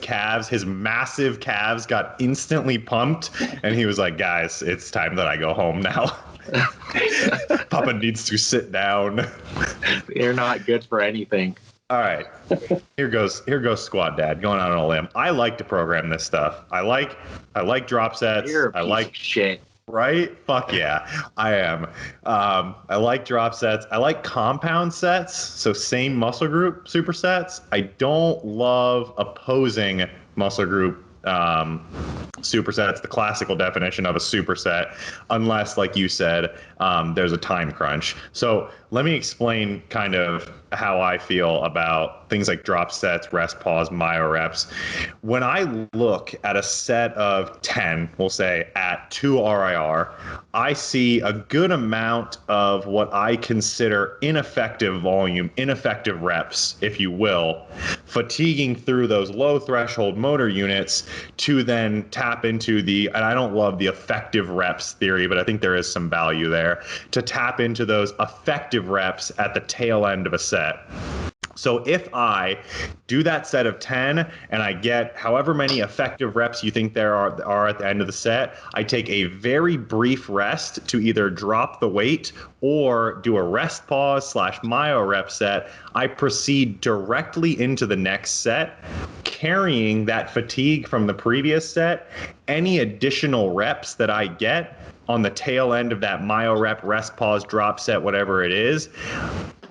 massive calves got instantly pumped, and he was like, guys, it's time that I go home now. Papa needs to sit down. They're not good for anything. All right, here goes Squad Dad going out on a limb. I like to program this stuff. I like drop sets. You're a piece of shit. Right? Fuck yeah, I am. I like drop sets. I like compound sets, so same muscle group supersets. I don't love opposing muscle group supersets, the classical definition of a superset, unless, like you said, there's a time crunch. So let me explain kind of how I feel about things like drop sets, rest pause, myo reps. When I look at a set of 10, we'll say at 2 RIR, I see a good amount of what I consider ineffective volume, ineffective reps, if you will, fatiguing through those low threshold motor units to then tap into and I don't love the effective reps theory, but I think there is some value there, to tap into those effective reps at the tail end of a set. So if I do that set of 10 and I get however many effective reps you think there are at the end of the set, I take a very brief rest to either drop the weight or do a rest pause / myo rep set. I proceed directly into the next set, carrying that fatigue from the previous set. Any additional reps that I get on the tail end of that myo rep, rest pause, drop set, whatever it is,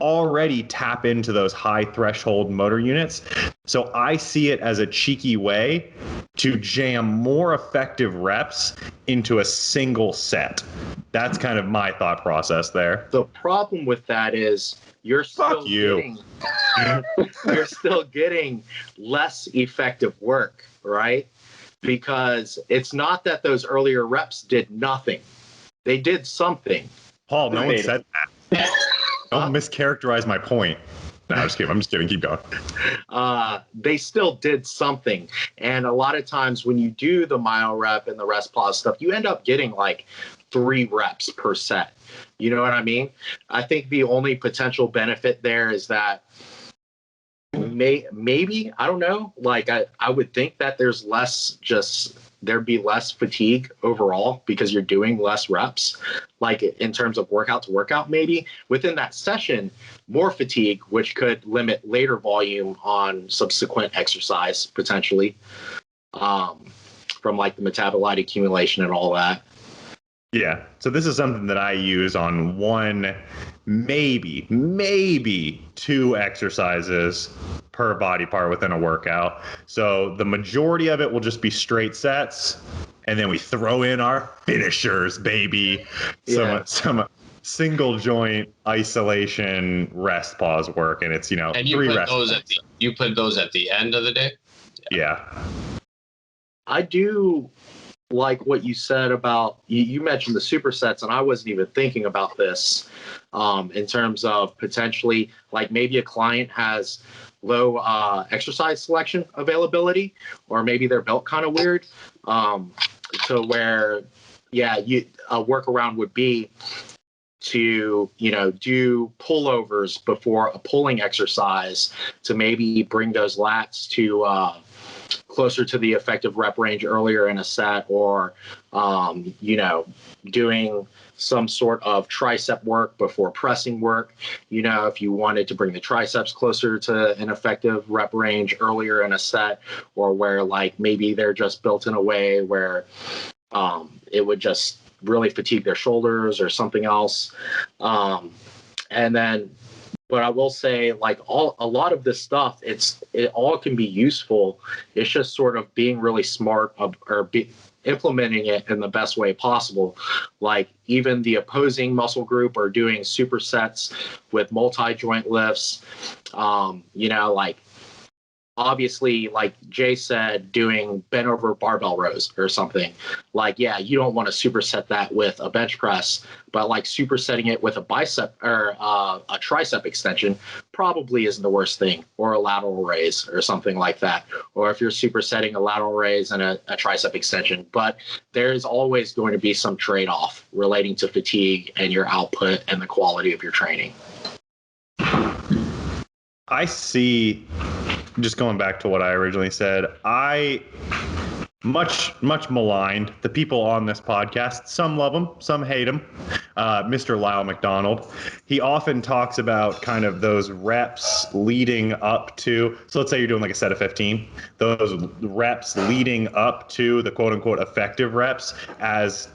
already tap into those high threshold motor units. So I see it as a cheeky way to jam more effective reps into a single set. That's kind of my thought process there. The problem with that is you're still getting less effective work, right? Because it's not that those earlier reps did nothing. They did something. Paul, no one said that. Don't mischaracterize my point. No, I'm just kidding. Keep going. They still did something. And a lot of times when you do the myo rep and the rest pause stuff, you end up getting like 3 reps per set. You know what I mean? I think the only potential benefit there is that maybe, I don't know, like I would think that there'd be less fatigue overall because you're doing less reps, like in terms of workout to workout, maybe within that session, more fatigue, which could limit later volume on subsequent exercise potentially. For from like the metabolite accumulation and all that. Yeah. So this is something that I use on one, maybe two exercises per body part within a workout. So the majority of it will just be straight sets, and then we throw in our finishers, baby. Some single joint isolation rest pause work, and it's and you three put rest. you put those at the end of the day. Yeah. I do like what you said about you mentioned the supersets, and I wasn't even thinking about this in terms of potentially like maybe a client has low exercise selection availability, or maybe they're built kind of weird. So where, a workaround would be to do pullovers before a pulling exercise to maybe bring those lats to closer to the effective rep range earlier in a set, or doing some sort of tricep work before pressing work. If you wanted to bring the triceps closer to an effective rep range earlier in a set, or where like maybe they're just built in a way where it would just really fatigue their shoulders or something else. And then, but I will say, like a lot of this stuff, it all can be useful. It's just sort of being really smart implementing it in the best way possible. Like even the opposing muscle group are doing supersets with multi-joint lifts. Like obviously, like Jay said, doing bent over barbell rows or something. Like, you don't want to superset that with a bench press, but like supersetting it with a bicep or a tricep extension probably isn't the worst thing, or a lateral raise or something like that. Or if you're supersetting a lateral raise and a tricep extension, but there's always going to be some trade-off relating to fatigue and your output and the quality of your training. I see, just going back to what I originally said, I much maligned the people on this podcast. Some love him, some hate him. Mr. Lyle McDonald, he often talks about kind of those reps leading up to, so let's say you're doing like a set of 15, those reps leading up to the quote unquote effective reps, as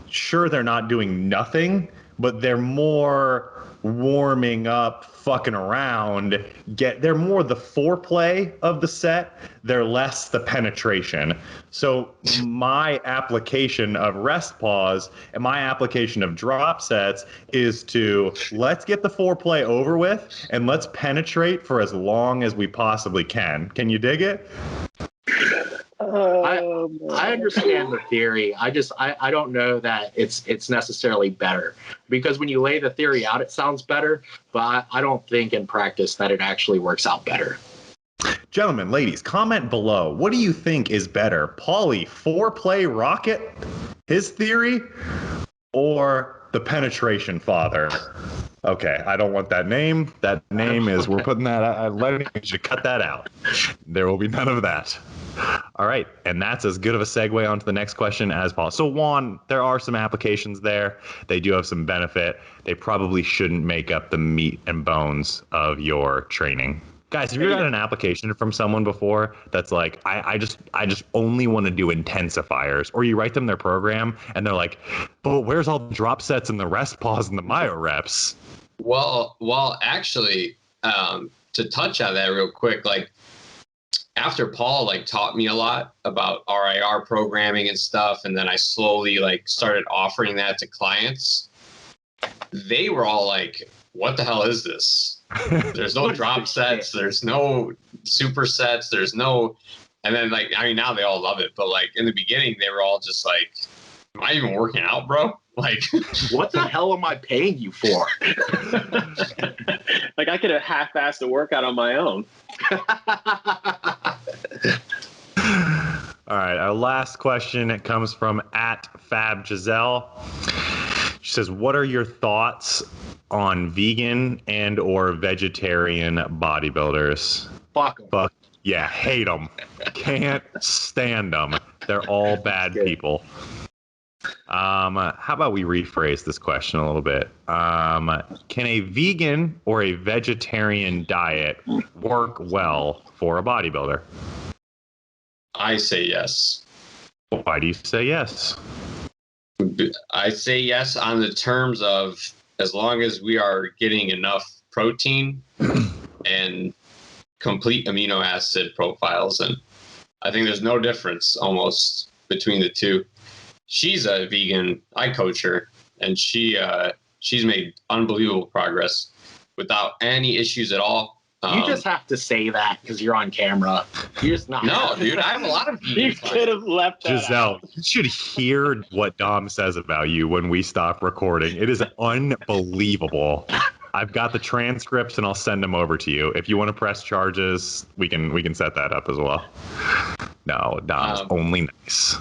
sure, they're not doing nothing, but they're more warming up, fucking around. They're more the foreplay of the set. They're less the penetration. So my application of rest pause and my application of drop sets is to let's get the foreplay over with and let's penetrate for as long as we possibly can. Can you dig it? I understand the theory. I don't know that it's necessarily better, because when you lay the theory out, it sounds better, but I don't think in practice that it actually works out better. Gentlemen, ladies, comment below. What do you think is better? Paulie foreplay rocket, his theory, or the penetration father? Okay, I don't want that name. That name is, we're putting that, you should cut that out. There will be none of that. All right, and that's as good of a segue onto the next question as possible. So Juan, there are some applications there. They do have some benefit. They probably shouldn't make up the meat and bones of your training. Guys, have you ever got an application from someone before that's like, I just only want to do intensifiers, or you write them their program and they're like, but where's all the drop sets and the rest pause and the myo reps? Well, actually, to touch on that real quick, like after Paul taught me a lot about RIR programming and stuff, and then I slowly started offering that to clients, they were all like, what the hell is this? There's no drop sets. There's no supersets. There's no, and then now they all love it. But in the beginning, they were all just like, am I even working out, bro? What the hell am I paying you for? I could have half-assed a workout on my own. All right, our last question, it comes from @FabGiselle. She says, what are your thoughts on vegan and or vegetarian bodybuilders? Fuck 'em. Yeah, hate them. Can't stand them. They're all bad people. How about we rephrase this question a little bit? Can a vegan or a vegetarian diet work well for a bodybuilder? I say yes. Why do you say yes? I say yes on the terms of as long as we are getting enough protein and complete amino acid profiles. And I think there's no difference almost between the two. She's a vegan. I coach her, and she's made unbelievable progress without any issues at all. You just have to say that because you're on camera. You're just not. No, dude, I have a lot of vegan You could have left that Giselle, out. you should hear what Dom says about you when we stop recording. It is unbelievable. I've got the transcripts and I'll send them over to you. If you want to press charges, we can set that up as well. No, Dom's only nice.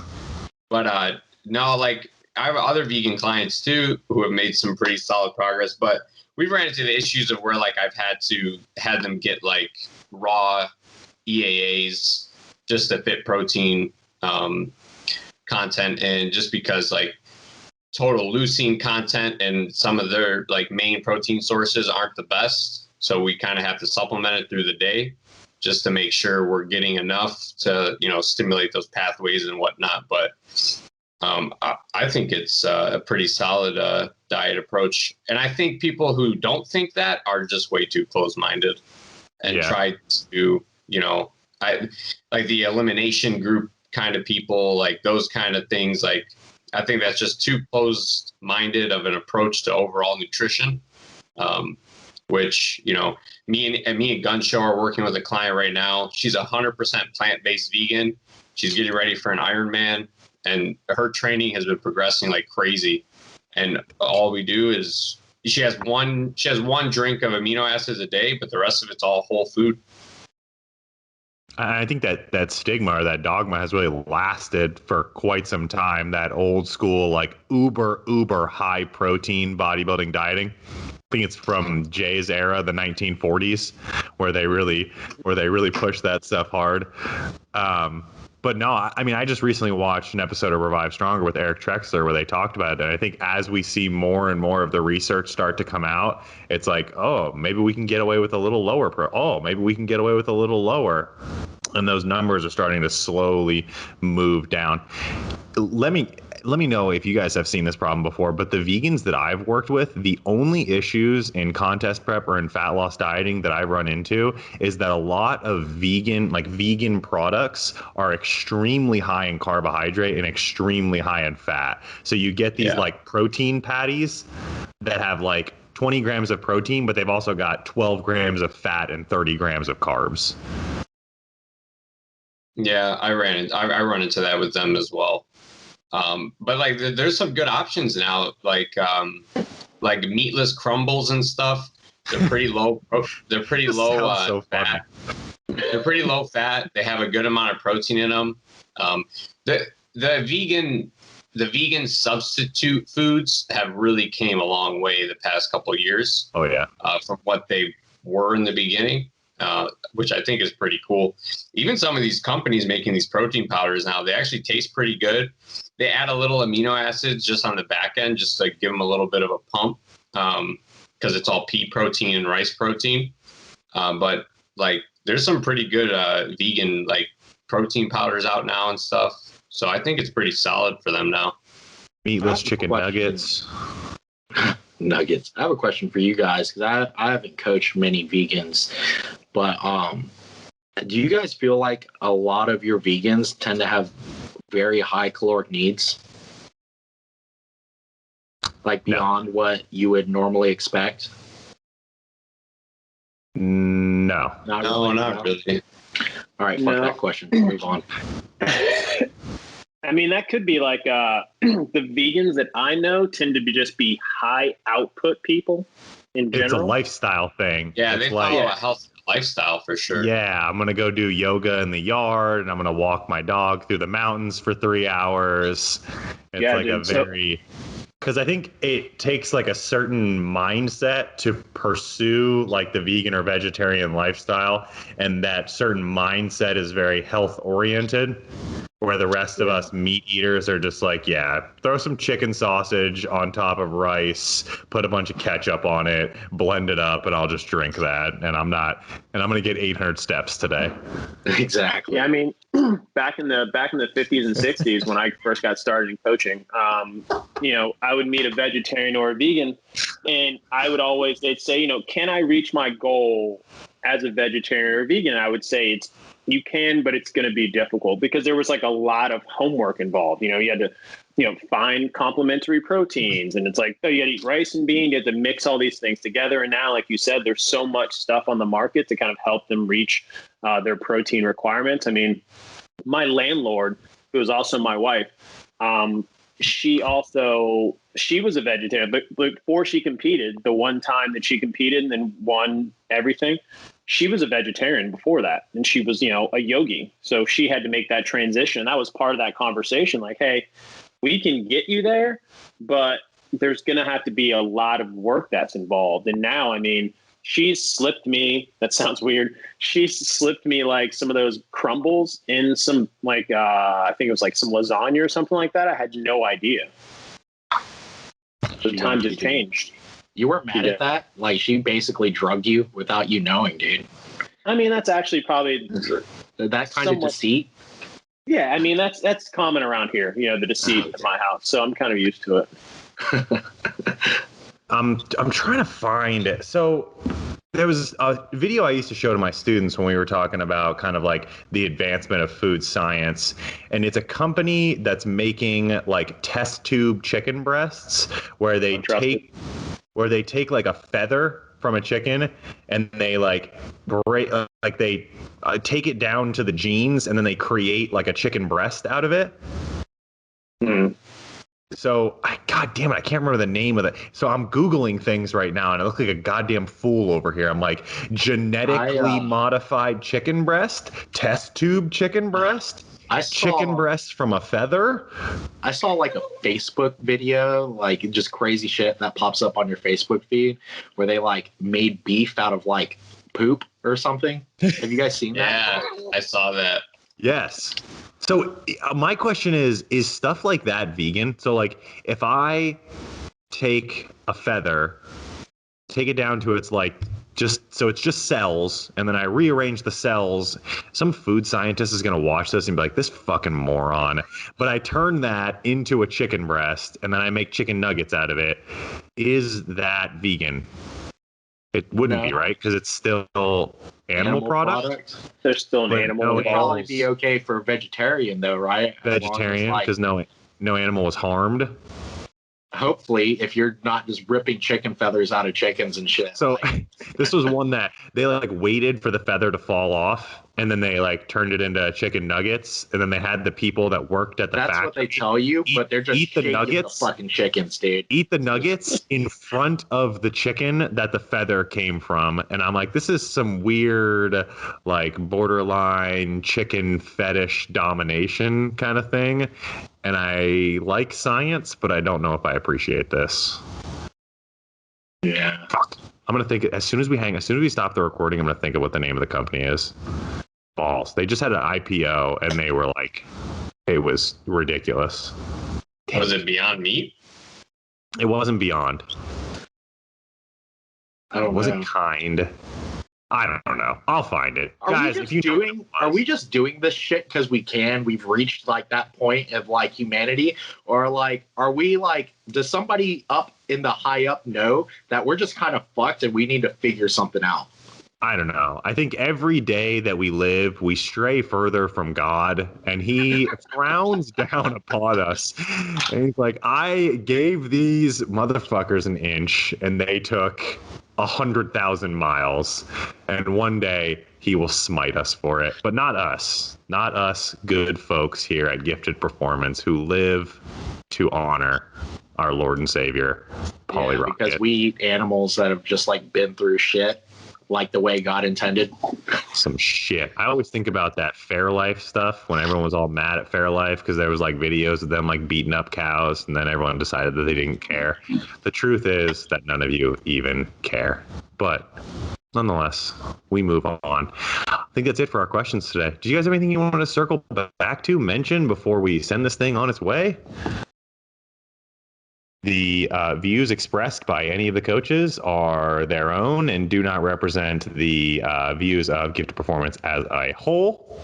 But no, like I have other vegan clients too who have made some pretty solid progress, but we've ran into the issues of where like I've had them get like raw EAAs just to fit protein content, and just because like total leucine content and some of their like main protein sources aren't the best, so we kind of have to supplement it through the day just to make sure we're getting enough to stimulate those pathways and whatnot. But I think it's a pretty solid diet approach. And I think people who don't think that are just way too close-minded and try to, I like the elimination group kind of people, like those kind of things. Like, I think that's just too close-minded of an approach to overall nutrition, which, me and Gunshow are working with a client right now. She's 100% plant-based vegan. She's getting ready for an Ironman. And her training has been progressing like crazy. And all we do is she has one drink of amino acids a day, but the rest of it's all whole food. I think that stigma or that dogma has really lasted for quite some time. That old school, like uber high protein bodybuilding dieting. I think it's from Jay's era, the 1940s, where they really pushed that stuff hard. But no, I mean, I just recently watched an episode of Revive Stronger with Eric Trexler where they talked about it. And I think as we see more and more of the research start to come out, it's like, oh, maybe we can get away with a little lower. Maybe we can get away with a little lower. And those numbers are starting to slowly move down. Let me know if you guys have seen this problem before, but the vegans that I've worked with, the only issues in contest prep or in fat loss dieting that I run into is that a lot of vegan products are extremely high in carbohydrate and extremely high in fat. So you get these like protein patties that have like 20 grams of protein, but they've also got 12 grams of fat and 30 grams of carbs. Yeah, I run into that with them as well. But like, there's some good options now, like meatless crumbles and stuff. They're pretty low. They're pretty low so fat. They're pretty low fat. They have a good amount of protein in them. The vegan substitute foods have really came a long way the past couple of years. Oh yeah. From what they were in the beginning. Which I think is pretty cool. Even some of these companies making these protein powders now, they actually taste pretty good. They add a little amino acids just on the back end, just to give them a little bit of a pump, because it's all pea protein and rice protein. But like, there's some pretty good vegan like protein powders out now and stuff. So I think it's pretty solid for them now. Meatless chicken nuggets. Nuggets. I have a question for you guys because I haven't coached many vegans, but do you guys feel like a lot of your vegans tend to have very high caloric needs, like beyond what you would normally expect? No. Not really. All right, fuck that question. Move on. I mean, that could be like the vegans that I know tend to be high output people in general. It's a lifestyle thing. Yeah, it's they follow a healthy lifestyle for sure. Yeah, I'm going to go do yoga in the yard and I'm going to walk my dog through the mountains for 3 hours. It's because I think it takes like a certain mindset to pursue like the vegan or vegetarian lifestyle. And that certain mindset is very health oriented. Where the rest of us meat eaters are just like, yeah, throw some chicken sausage on top of rice, put a bunch of ketchup on it, blend it up, and I'll just drink that. And I'm going to get 800 steps today. Exactly. Yeah, I mean, back in the 50s and 60s when I first got started in coaching, I would meet a vegetarian or a vegan, and they'd say, can I reach my goal as a vegetarian or vegan? And I would say you can, but it's going to be difficult because there was like a lot of homework involved. You had to, find complementary proteins, and it's like, you got to eat rice and beans. You have to mix all these things together. And now, like you said, there's so much stuff on the market to kind of help them reach their protein requirements. I mean, my landlord, who was also my wife, she was a vegetarian, but before she competed, the one time that she competed and then won everything, she was a vegetarian before that. And she was, a yogi. So she had to make that transition. That was part of that conversation. Like, hey, we can get you there, but there's going to have to be a lot of work that's involved. And now, I mean, she's slipped me, that sounds weird. She slipped me like some of those crumbles in some, like, I think it was like some lasagna or something like that. I had no idea. The times have changed. You weren't mad at that? Like, she basically drugged you without you knowing, dude. I mean, that's actually probably that kind of deceit. Yeah, I mean, that's common around here, the deceit in my house. So I'm kind of used to it. I'm trying to find it. So there was a video I used to show to my students when we were talking about kind of like the advancement of food science. And it's a company that's making like test tube chicken breasts where they take like a feather from a chicken and they like take it down to the genes and then they create like a chicken breast out of it. Mm. So, God damn it, I can't remember the name of it. So I'm Googling things right now, and I look like a goddamn fool over here. I'm like, genetically modified chicken breast, test tube chicken breast, chicken breast from a feather. I saw like a Facebook video, like just crazy shit that pops up on your Facebook feed, where they like made beef out of like poop or something. Have you guys seen that? Yeah, I saw that. Yes. So my question is stuff like that vegan? So like if I take a feather, take it down to its like it's just cells, and then I rearrange the cells, some food scientist is going to watch this and be like, this fucking moron. But I turn that into a chicken breast and then I make chicken nuggets out of it. Is that vegan? It wouldn't be, right? Because it's still animal product. There's still an animal. It would probably be okay for a vegetarian, though, right? Vegetarian, because no animal was harmed. Hopefully, if you're not just ripping chicken feathers out of chickens and shit. So this was one that they like waited for the feather to fall off, and then they like turned it into chicken nuggets, and then they had the people that worked at the factory. That's what they tell you, but they're just eat the nuggets, the fucking chickens, dude. Eat the nuggets in front of the chicken that the feather came from, and I'm like, this is some weird, like borderline chicken fetish domination kind of thing. And I like science, but I don't know if I appreciate this. Yeah. Fuck. I'm going to think as soon as we stop the recording, I'm going to think of what the name of the company is. Balls. They just had an IPO and they were like, it was ridiculous. Was it Beyond Meat? It wasn't Beyond. Was it Kind? I don't know. I'll find it. Guys, if you are we just doing this shit because we can? We've reached like that point of like humanity, or like, are we like, does somebody up in the high up know that we're just kind of fucked and we need to figure something out? I don't know. I think every day that we live, we stray further from God, and he frowns down upon us. And he's like, I gave these motherfuckers an inch, and they took 100,000 miles. And one day he will smite us for it. But not us. Not us good folks here at Gifted Performance who live to honor our Lord and Savior, Polly Rocket. Because we eat animals that have just like been through shit. Like the way God intended. Some shit. I always think about that Fairlife stuff when everyone was all mad at Fairlife because there was like videos of them like beating up cows, and then everyone decided that they didn't care. The truth is that none of you even care. But nonetheless, we move on. I think that's it for our questions today. Do you guys have anything you want to circle back to, mention before we send this thing on its way? The views expressed by any of the coaches are their own and do not represent the views of Gifted Performance as a whole.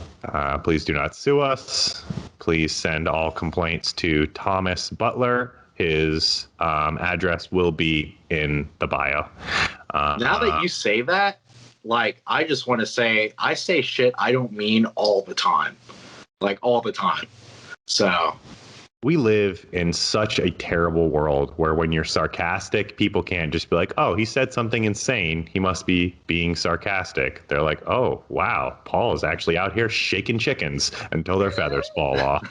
Please do not sue us. Please send all complaints to Thomas Butler. His address will be in the bio. Now that you say that, like, I just want to say, I say shit I don't mean all the time. Like, all the time. So... We live in such a terrible world where when you're sarcastic, people can't just be like, oh, he said something insane. He must be being sarcastic. They're like, oh, wow, Paul is actually out here shaking chickens until their feathers fall off.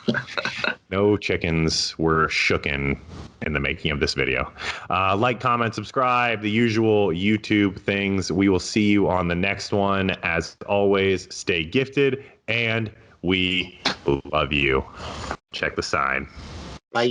No chickens were shooken in the making of this video. Like, comment, subscribe, the usual YouTube things. We will see you on the next one. As always, stay gifted, and we love you. Check the sign. Bye.